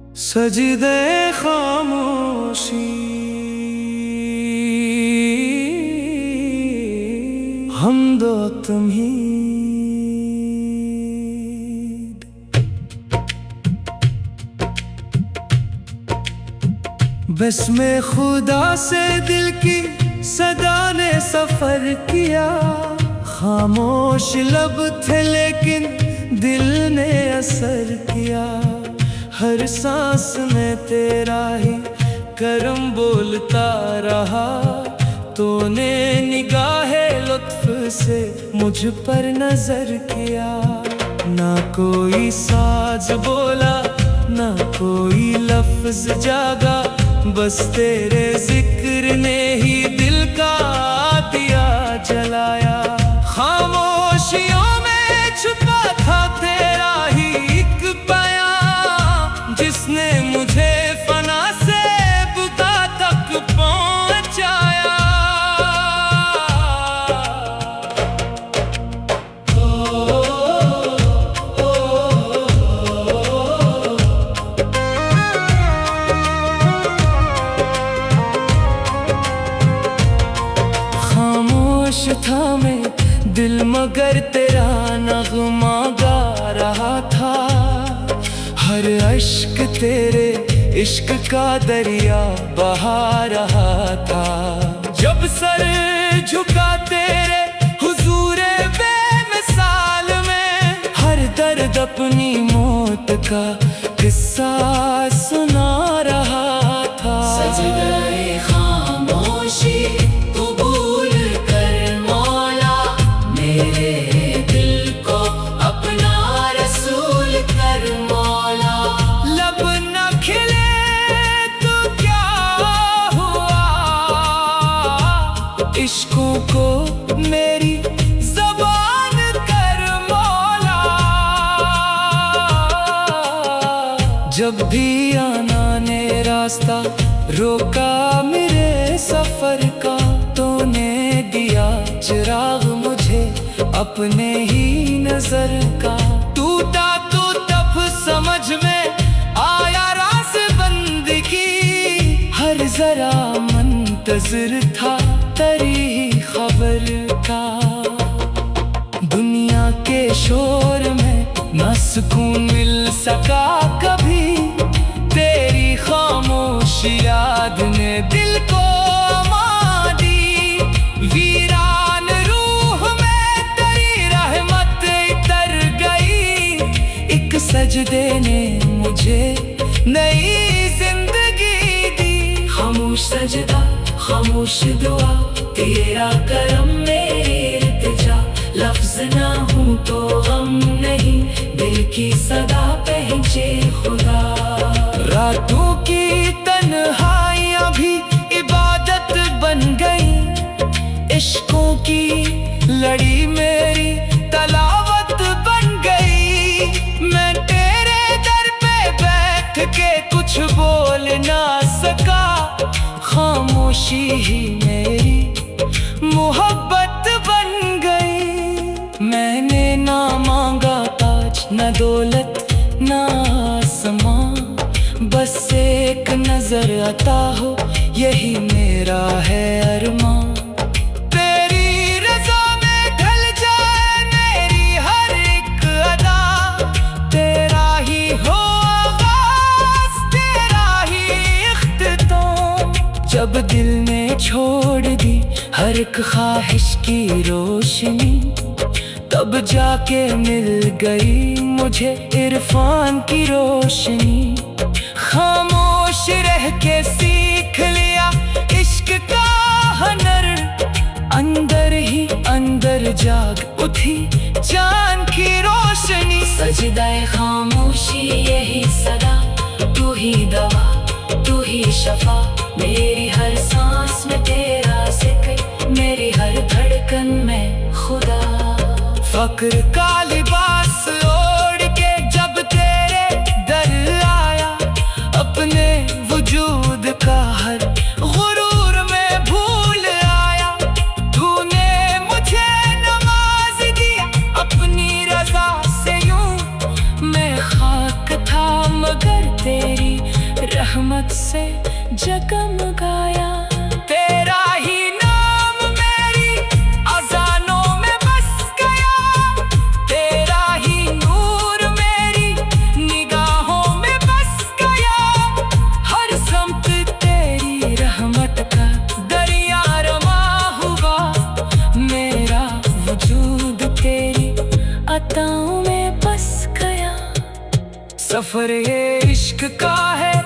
सजदे खामोशी हम दो तम्हीद। बस्मे खुदा से दिल की सदा ने सफर किया। खामोश लब थे लेकिन दिल ने असर किया। हर सांस में तेरा ही करम बोलता रहा। तूने निगाहे लुत्फ से मुझ पर नजर किया। ना कोई साज बोला ना कोई लफ्ज जागा, बस तेरे जिक्र ने ही दिल का दिया जलाया। खामोशियों में छुपा था तेरा ही एक बयां, जिसने मुझे फना से बुका तक पहुंचाया। खामोश था मैं दिल मगर तेरा नगमा गा रहा था। हर अश्क तेरे इश्क का दरिया बहा रहा था। जब सर झुका तेरे हुजूरे बेमिसाल में, हर दर्द अपनी मौत का किस्सा सुना रहा था। सजदाए खामोशी कबूल कर मौला, मेरे दिल को अपना रसूल कर मौला। लब न खिले तो क्या हुआ, इश्कों को मेरी ज़बान कर मौला। जब भी आना ने रास्ता रोका मेरे सफर का, तूने दिया चिराग मुझे अपने ही नजर का। टूटा तो तब समझ में आया रास बंदगी, हर जरा मुंतज़िर था तेरी खबर का। दुनिया के शोर में न सुकून मिल सका कभी, तेरी खामोश याद ने दिल को मार दी। वीरान रूह में तेरी रहमत इतर गई, एक सजदे ने मुझे नई जिंदगी दी। खामोश सजदा खामोश दुआ, तेरा करम मेरी इल्तिजा। लफ्ज ना हूँ तो गम नहीं, दिल की सदा पहचे खुदा। रातों की तन्हाइयाँ भी इबादत बन गई, इश्कों की लड़ी मेरी तलावत बन गई। मैं तेरे दर पे बैठ के कुछ बोल ना सका, खामोशी ही मेरी मोहब्बत बन गई। मैंने ना मांगा ताज न दौलत ना आसमां, बस एक नजर अता हो यही मेरा है अरमान। तेरी रज़ा में ढल जाए मेरी हर एक अदा, तेरा ही हो आगाज़ तेरा ही इख्तिताम। जब दिल ने छोड़ दी हर एक ख्वाहिश की रोशनी, तब जाके मिल गई मुझे इरफान की रोशनी। खामोश रह के सीख लिया इश्क का हुनर, अंदर ही अंदर जाग उठी जान की रोशनी। सजदाए खामोशी यही सदा, तू ही दवा तू ही शफा। मेरी हर सांस में तेरा जिक्र, मेरी हर धड़कन में खुदा। फक्र का लिबास ओढ़ के जब तेरे दर आया, अपने वजूद का हर गुरूर में भूल आया। तूने मुझे नवाज दिया अपनी रज़ा से, यूं मैं खाक था मगर तेरी रहमत से जगमगाया। तेरा ही नाम मेरी अज़ानों में बस गया, तेरा ही नूर मेरी निगाहों में बस गया। हर समत तेरी रहमत का दरिया रमा हुआ, मेरा वजूद तेरी अताओं में बस गया। सफर ये इश्क का है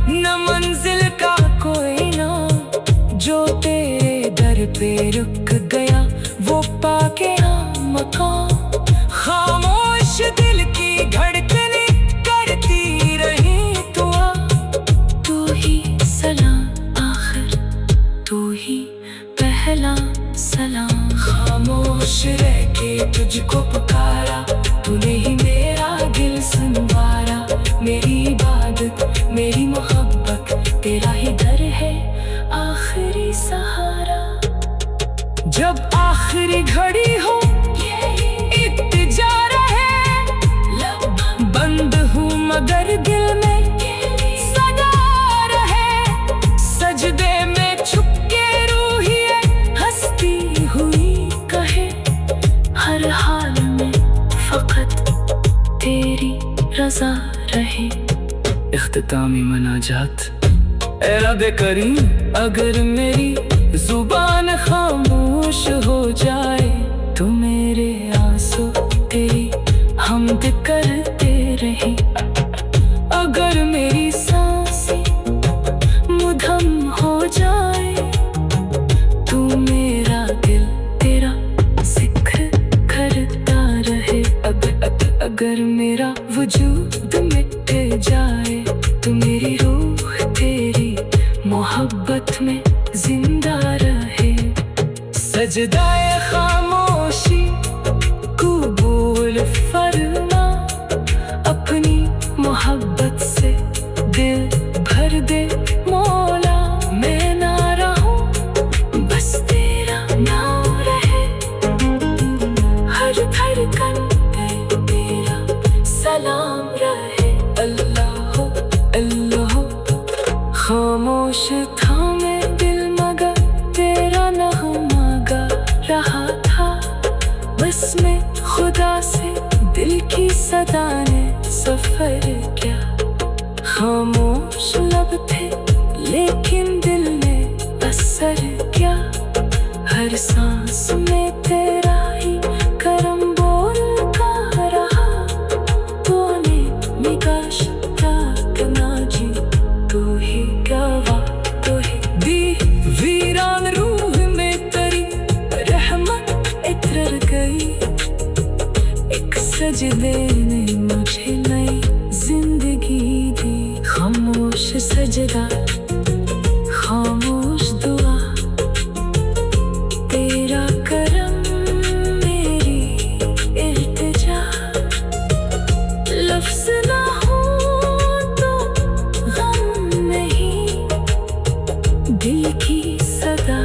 न मंजिल का कोई नाम, जो तेरे दर पे रुक गया वो पाके मकाम। खामोश दिल की धड़कने करती रही दुआ, तू ही सलाम आखिर, तू ही पहला सलाम। खामोश रह के तुझको पुकारा, तूने ही मेरा दिल संवारा। मेरी इबादत मेरी मोहब्बत तेरा ही दर है आखिरी सहारा। जब आखिरी घड़ी हो इत्तिजा रहे, बंद हूँ मगर दिल में सदा रहे। सजदे में छुप के रूहिए हंसती हुई कहे, हर हाल में फकत तेरी रज़ा रहे। इख्तितामी मनाजात। ए रब करीम, अगर मेरी जुबान खामोश हो जाए तो मेरे आंसू तेरी हमद करते रहे। अगर मेरी सांसें मुधम हो जाए तो मेरा दिल तेरा जिक्र करता रहे। अगर मेरा वजूद मिट जाए तो मेरी रूह तेरी मोहब्बत में जिंदा रहे। सजदाए खामोशी कबूल फरमा, अपनी मोहब्बत से दिल भर दे मौला। मैं ना रहूं बस तेरा नाम रहे, हर धड़कन पे तेरा सलाम रहे। अल्लाह अल्लाह। खामोश था मैं दिल मगर तेरा नग़मा गा रहा था, बस मैं खुदा से दिल की सदा ने सफर किया। खामोश लब थे लेकिन दिल ने असर किया, हर सांस में तेरा ही करम बोलता रहा। तूने निगाश ताकना जी, तू ही गवा, तू ही दी वीरान रूह में तेरी रहमत इतर गई। एक सजदे ने मुझे नई जिंदगी दी। खामोश सजदा खामोश दुआ, तेरा करम मेरी इल्तिजा। लफ्ज़ ना हो तो गम नहीं, दिल की सदा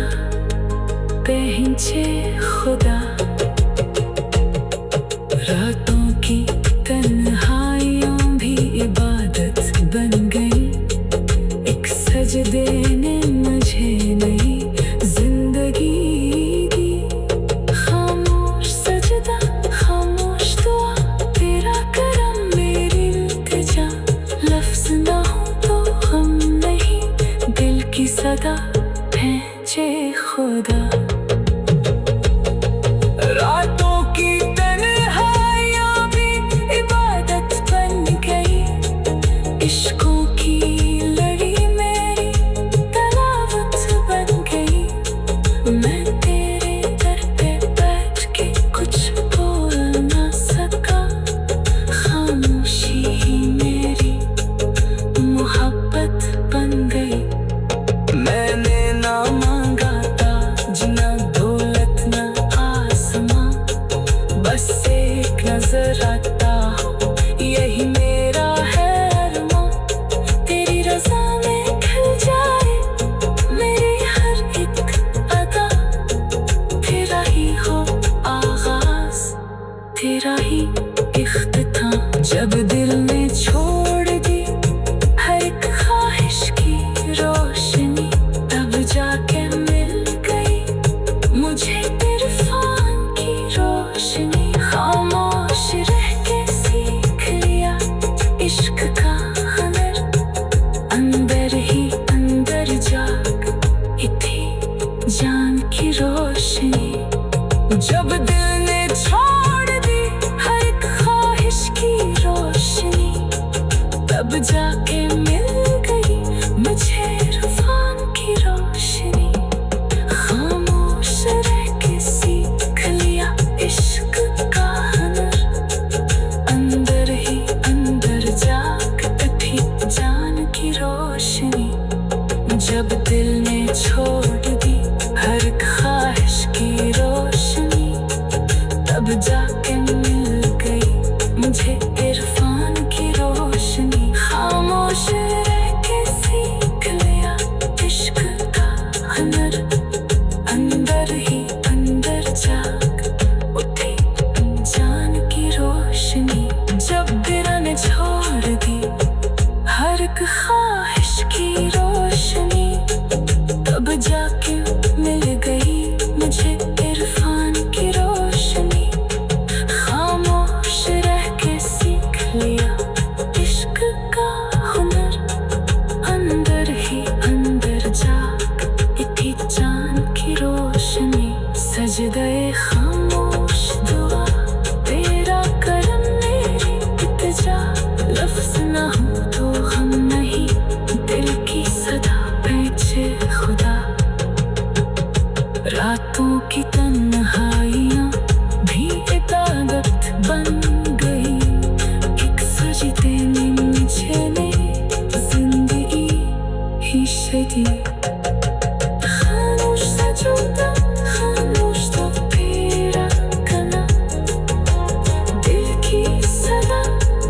पहचे खुदा। रातों की तन्हाइयों भी इबादत बन गई, एक सजदे ने मुझे नई जिंदगी दी। खामोश सजदा खामोश दुआ, तेरा करम मेरी इल्तिजा। लफ्ज़ ना हो तो हम नहीं, दिल की सदा पहचे खुदा। रातों की तन्हाइयाँ भी इबादत बन गई, इश्कों की लड़ी मेरी तलावत बन गई। मैं तेरे दर पे बैठ के कुछ बोल ना सका, खामोशी ही मेरी मोहब्बत बन गई। मैंने ना मांगा ताज ना दौलत ना आसमां, बस एक नजर आता हो यही मेरा है अरमां। तब जाके मिल गई मुझे इरफान की रोशनी। खामोश रह के सीख लिया इश्क का हुनर, अंदर ही अंदर जाग उठी जान की रोशनी। जब दिल ने छोड़ दी हर ख्वाहिश की रोशनी, तब जाके मिल गई मुझे इरफान की रोशनी। खामोश रह के सीख लिया इश्क का हुनर, अंदर ही अंदर जाग उठी जान की रोशनी। जब दिल ने छोड़ दी हर ख्वाहिश की रोशनी, तब जाके मिल गई मुझे इरफान की रोशनी। खामोश रह के सीख लिया इश्क का हुनर, अंदर ही अंदर जाग उठी जान की रोशनी। सजदे खामोश दुआ तेरा करम मेरी इल्तिजा, लफ्ज़ ना हो तो हम नहीं दिल की सदा पीछे खुदा। रातों की तन्हाइयाँ भी इबादत बन गई, एक सजदे में मुझे ने जिंदगी ही शदी। खामोश सजूदा खामोश तो तेरा कला, दिल की सदा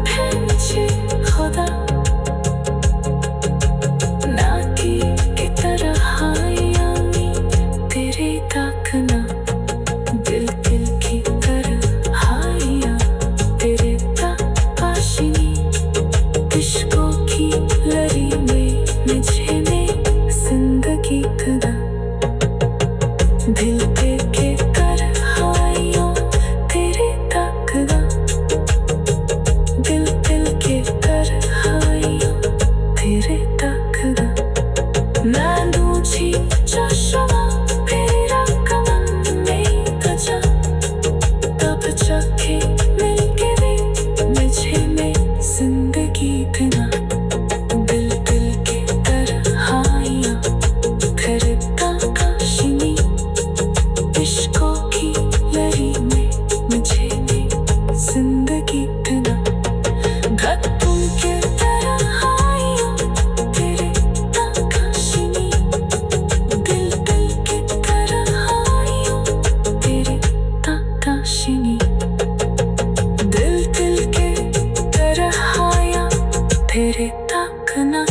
पीछे खुदा। नाती की तरह आयामी तेरे ताकना, दिल दिल की तरह आया तेरे ताकाशिनी। इश्कों की लड़ी में मुझे ने जिंदगी कदा, दिल दिल के तरह आया तेरे ताकना, दिल दिल के तरह आया तेरे ताकना। मैं दूची चश्मा तेरा कमल में तजा, तब जाके मिल गई मुझे में जिंदगी बिना। दिल दिल की तरह आया तेरे ताकाशिनी, इश्कों की लड़ी में मुझे ने जिंदगी बिना। धड़कन के तरह आया तेरे ताकाशिनी, दिल दिल की तरह आया तेरे ताकाशिनी। दिल दिल के तरह आया तेरे ताकना,